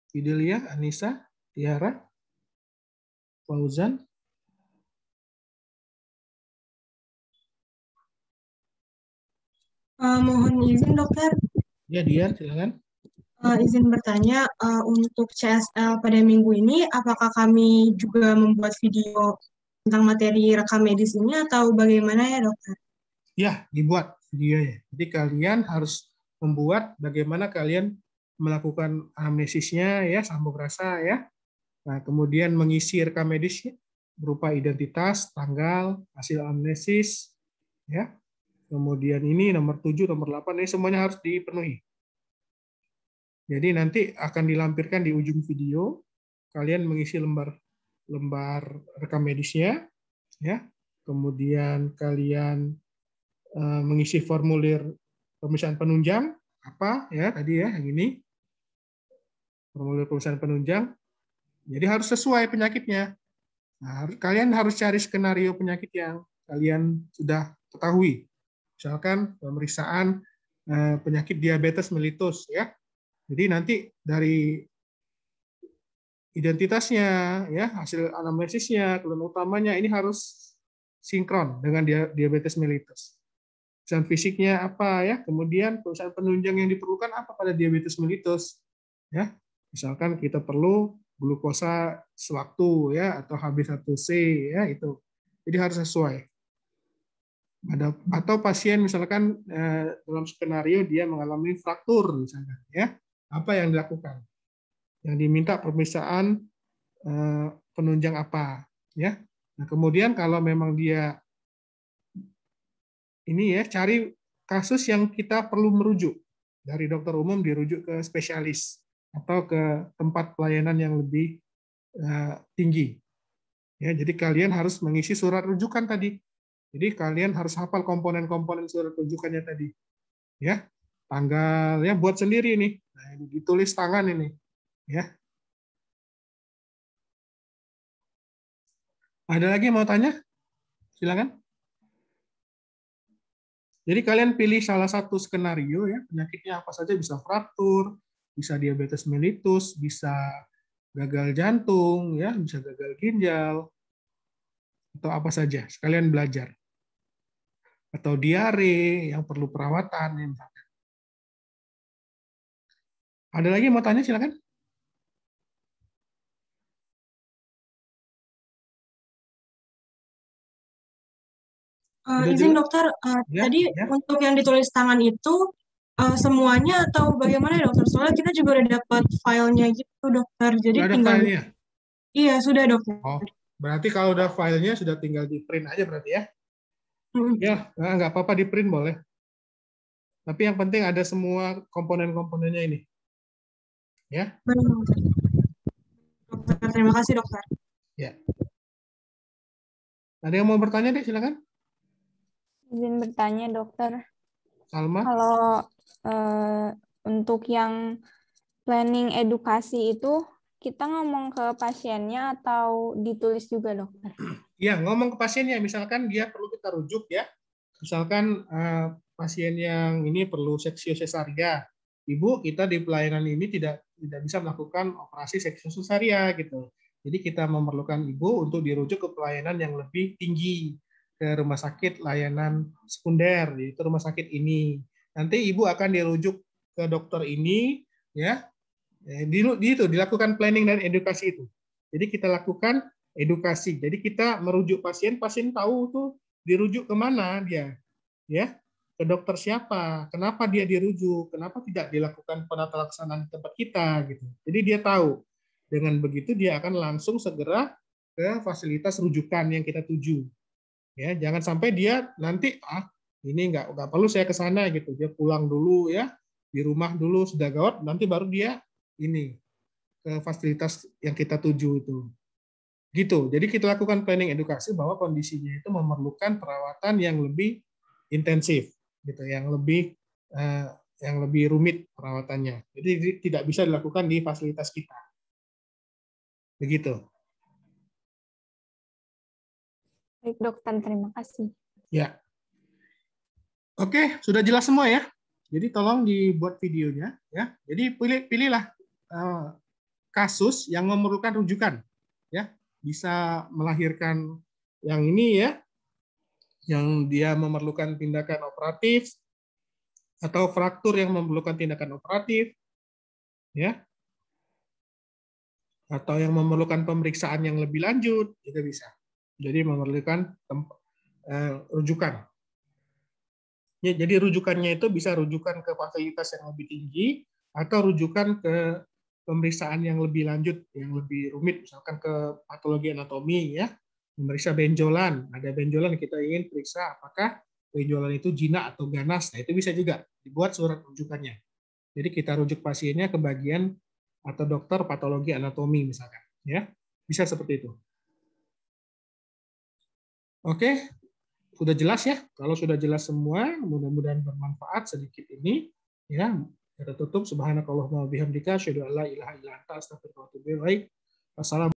Fidelia, Anissa, Tiara, Fauzan. Mohon izin dokter. Ya, Dian, silakan. Izin bertanya, untuk CSL pada minggu ini, apakah kami juga membuat video tentang materi rekam medis ini atau bagaimana ya dokter? Ya, dibuat videonya. Jadi kalian harus membuat bagaimana kalian melakukan anamnesisnya ya, sambung rasa ya. Nah, kemudian mengisi rekam medisnya berupa identitas, tanggal, hasil anamnesis ya. Kemudian ini nomor 7, nomor 8 ini semuanya harus dipenuhi. Jadi nanti akan dilampirkan di ujung video, kalian mengisi lembar rekam medisnya, ya. Kemudian kalian mengisi formulir pemeriksaan penunjang, apa ya tadi ya yang ini, formulir pemeriksaan penunjang. Jadi harus sesuai penyakitnya. Nah, kalian harus cari skenario penyakit yang kalian sudah ketahui. Misalkan pemeriksaan penyakit diabetes mellitus ya. Jadi nanti dari identitasnya, ya hasil anamnesisnya, keluhan utamanya ini harus sinkron dengan diabetes mellitus. Pemeriksaan fisiknya apa ya, kemudian pemeriksaan penunjang yang diperlukan apa pada diabetes mellitus, ya. Misalkan kita perlu glukosa sewaktu ya atau HB1C ya itu. Jadi harus sesuai. Atau pasien misalkan dalam skenario dia mengalami fraktur misalkan ya. Apa yang dilakukan? Yang diminta pemeriksaan penunjang apa ya. Nah, kemudian kalau memang dia ini ya cari kasus yang kita perlu merujuk dari dokter umum dirujuk ke spesialis atau ke tempat pelayanan yang lebih tinggi. Ya, jadi kalian harus mengisi surat rujukan tadi. Jadi kalian harus hafal komponen-komponen surat rujukannya tadi. Ya. Tanggal ya buat sendiri nih. Nah, ditulis tangan ini. Ya. Ada lagi yang mau tanya? Silakan. Jadi kalian pilih salah satu skenario ya, penyakitnya apa saja, bisa fraktur, bisa diabetes mellitus, bisa gagal jantung ya, bisa gagal ginjal atau apa saja. Sekalian belajar. Atau diare yang perlu perawatan ya, misalkan. Ada lagi yang mau tanya silakan. Izin dokter, Ya, tadi ya. untuk yang ditulis tangan itu semuanya atau bagaimana ya dokter? Soalnya kita juga udah dapat filenya gitu dokter, jadi Sudah ada tinggal. filenya. Iya sudah dokter. Oh, berarti kalau udah filenya sudah tinggal di print aja berarti ya. Ya, nggak apa-apa di print boleh. Tapi yang penting ada semua komponen-komponennya ini. Ya. Baik, dokter. Terima kasih dokter. Ya. Ada yang mau bertanya deh, silakan. Izin bertanya dokter. Salma. Kalau untuk yang planning edukasi itu kita ngomong ke pasiennya atau ditulis juga dokter? Ya, ngomong ke pasiennya, misalkan dia perlu kita rujuk ya. Misalkan pasien yang ini perlu seksio sesaria. Ibu, kita di pelayanan ini tidak bisa melakukan operasi seksio sesaria gitu. Jadi kita memerlukan ibu untuk dirujuk ke pelayanan yang lebih tinggi, ke rumah sakit layanan sekunder, yaitu rumah sakit ini. Nanti ibu akan dirujuk ke dokter ini ya. Itu dilakukan planning dan edukasi itu. Jadi kita lakukan edukasi. Jadi kita merujuk pasien tahu tuh dirujuk kemana dia, ya, ke dokter siapa, kenapa dia dirujuk, kenapa tidak dilakukan penata laksanaan di tempat kita, gitu. Jadi dia tahu. Dengan begitu dia akan langsung segera ke fasilitas rujukan yang kita tuju. Ya, jangan sampai dia nanti ini nggak perlu saya ke sana gitu, dia pulang dulu ya, di rumah dulu sudah gawat, nanti baru dia ini ke fasilitas yang kita tuju itu. Gitu. Jadi kita lakukan planning edukasi bahwa kondisinya itu memerlukan perawatan yang lebih intensif, gitu, yang lebih rumit perawatannya. Jadi tidak bisa dilakukan di fasilitas kita. Begitu. Baik, dokter, terima kasih. Ya. Oke, sudah jelas semua ya. Jadi tolong dibuat videonya ya. Jadi pilihlah kasus yang memerlukan rujukan ya. Bisa melahirkan yang ini ya, yang dia memerlukan tindakan operatif atau fraktur yang memerlukan tindakan operatif ya. Atau yang memerlukan pemeriksaan yang lebih lanjut juga bisa. Jadi memerlukan rujukan. Ya, jadi rujukannya itu bisa rujukan ke fasilitas yang lebih tinggi atau rujukan ke pemeriksaan yang lebih lanjut, yang lebih rumit, misalkan ke patologi anatomi ya, memeriksa benjolan. Ada benjolan kita ingin periksa apakah benjolan itu jinak atau ganas. Nah, itu bisa juga dibuat surat rujukannya. Jadi kita rujuk pasiennya ke bagian atau dokter patologi anatomi misalkan, ya. Bisa seperti itu. Oke. Sudah jelas ya? Kalau sudah jelas semua, mudah-mudahan bermanfaat sedikit ini. Ya, kita tutup. Subhanakallahumma wa bihamdika, asyhadu an la ilaha illa anta, astaghfiruka wa atubu ilaik. Wassalamualaikum.